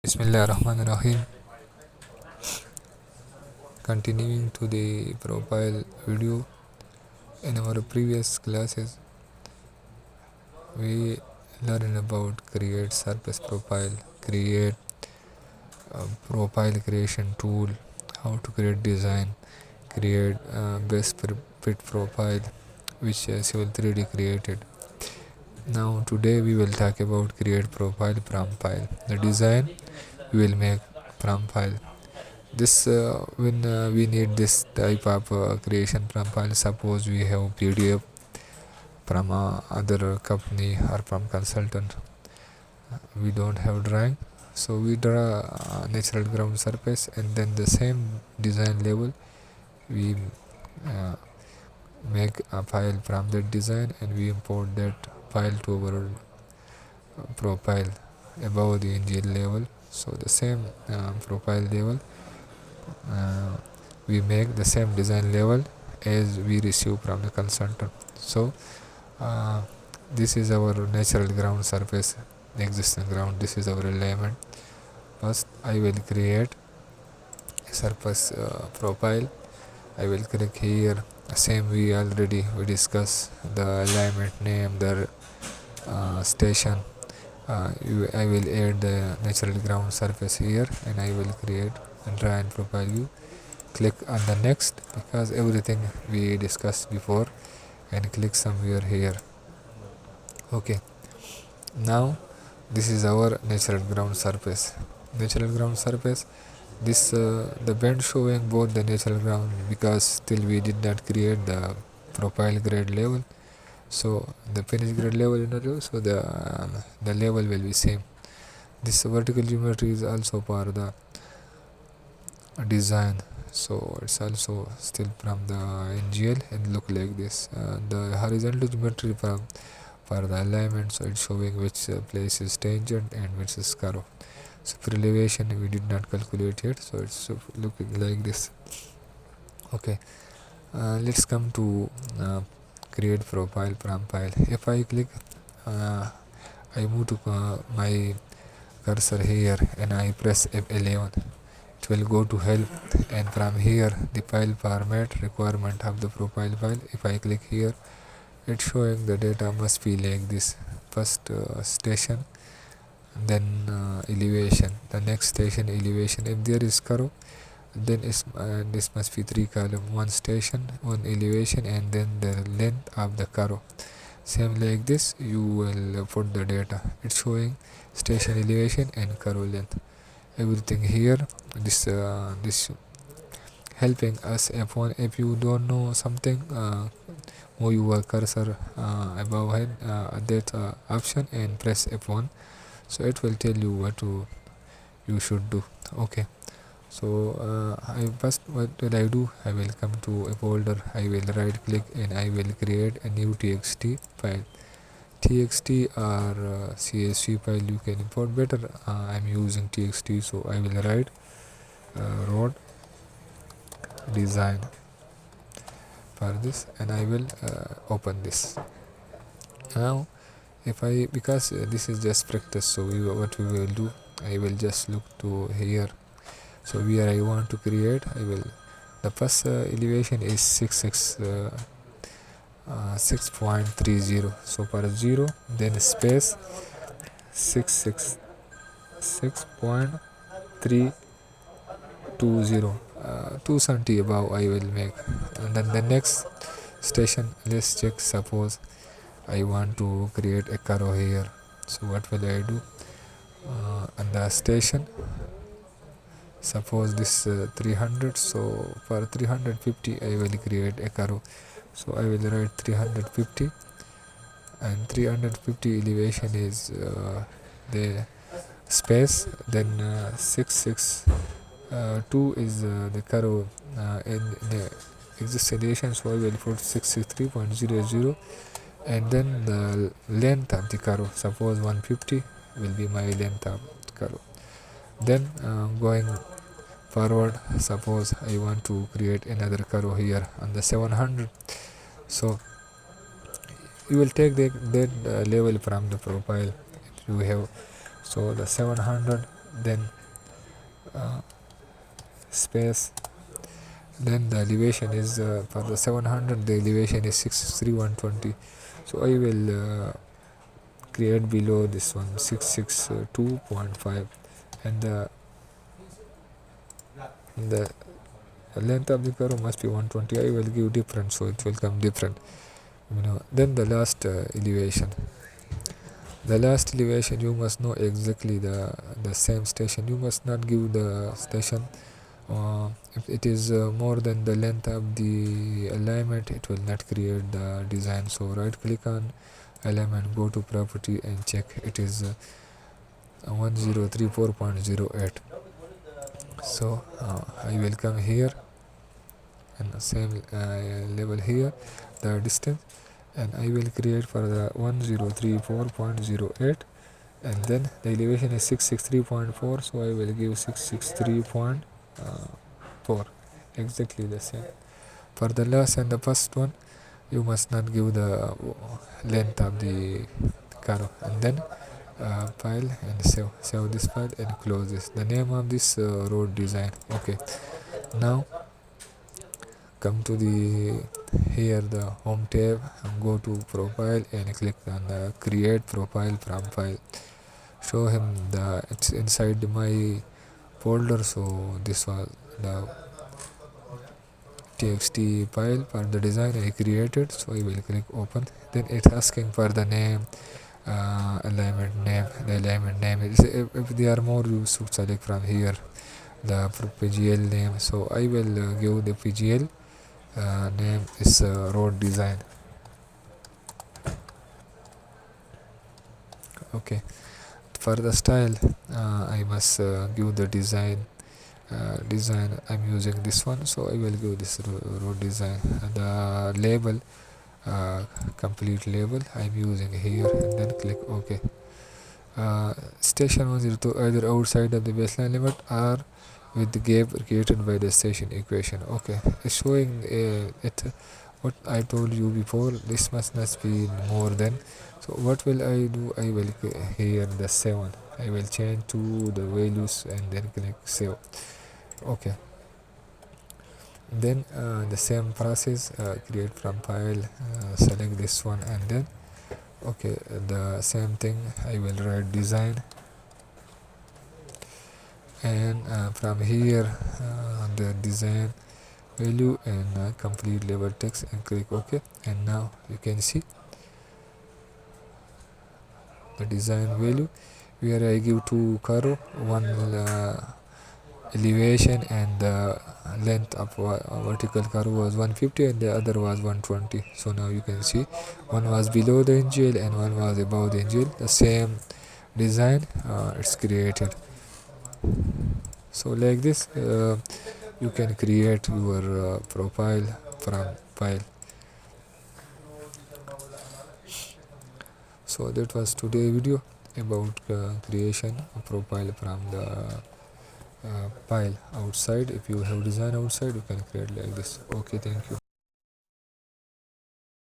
Bismillahirrahmanirrahim. Continuing to the profile video, in our previous classes, we learned about create surface profile, create profile creation tool, how to create design, create best fit profile, which Civil 3D created. Now today we will talk about create profile from file. The design we will make from file. This when we need this type of creation from file. Suppose we have PDF from other company or from consultant. We don't have drawing, so we draw natural ground surface, and then the same design level we uh, make a file from that design, and we import that file to our profile above the NGL level. So the same profile level, uh, we make the same design level as we receive from the consultant. So uh, this is our natural ground surface, existing ground. This is our element. First I will create a surface profile. I will click here. Same we discuss the alignment name, the station. I will add the natural ground surface here, and I will create and draw and profile view. Click on the next, because everything we discussed before, and click somewhere here. Okay, now this is our natural ground surface. Natural ground surface, this the bend showing both the natural ground, because still we did not create the profile grade level. So the finished grade level in the row, so the level will be same. This vertical geometry is also part of the design, so it's also still from the NGL and look like this. The horizontal geometry from for the alignment, so it's showing which place is tangent and which is curve. So for elevation we did not calculate yet, so it's looking like this. Okay, let's come to create profile from file. If I click, I move to my cursor here, and I press F11, it will go to help, and from here the file format requirement of the profile file. If I click here, it's showing the data must be like this. First station, then elevation, the next station elevation. If there is curve, then this must be 3 column, one station, one elevation, and then the length of the curve. Same like this you will put the data. It's showing station elevation and curve length, everything here. This helping us F1. If you don't know something, move your cursor above head that option and press F1, so it will tell you what you should do. Okay, so I first, what will I do? I will come to a folder, I will right click, and I will create a new txt file. Txt or CSV file you can import. Better I'm using txt, so I will write road design for this, and I will open this. Now if I, because this is just practice, so what we will do, I will just look to here. So where I want to create, I will, the first elevation is 6.30. So for 0, then space 6.320, 2 cm above I will make. And then the next station, let's check. Suppose I want to create a curve here, so what will I do? And the station, suppose this 300, so for 350 I will create a curve, so I will write 350, and 350 elevation is the space, then 662 is the curve in the existing elevation, so I will put 663.00, and then the length of the curve, suppose 150 will be my length of the curve. Then going forward, suppose I want to create another curve here on the 700, so you will take that level from the profile if you have. So the 700, then uh, space. Then the elevation is for the 700, the elevation is 63120. So I will create below this one 662.5, and the length of the curve must be 120. I will give different, so it will come different. Then the last elevation, you must know exactly the same station. You must not give the station if it is more than the length of the alignment. It will not create the design. So right click on alignment, go to property and check it is 1034.08. So I will come here and the same level here, the distance, and I will create for the 1034.08, and then the elevation is 663.4, so I will give 663.4, exactly the same. For the last and the first one, you must not give the length of the curve, and then file and save this file and close this. The name of this road design. Okay, now come to the here the home tab and go to profile and click on the create profile from file. Show him the it's inside my folder, so this was the txt file for the design I created. So I will click open. Then it's asking for the name, alignment name. The alignment name is, if they are more, you should select from here the PGL name. So I will give the PGL name is road design. Okay, for the style, I must give the design. I'm using this one, so I will give this road design. And the label, complete label, I'm using here, and then click OK. Station 102 either outside of the baseline limit or with the gap created by the station equation. Okay, it's showing it what I told you before. This must not be more than. So what will I do? I will here the 7. I will change to the values and then click save. Okay, then the same process, create from file, select this one, and then okay, the same thing, I will write design, and from here the design value and complete label text, and click OK. And now you can see the design value where I give two curve, one elevation, and the length of vertical curve was 150 and the other was 120. So now you can see one was below the angel and one was above the angel. The same design it's created. So like this you can create your profile from file. So that was today video about creation of profile from the file outside. If you have design outside, you can create like this. Okay, thank you.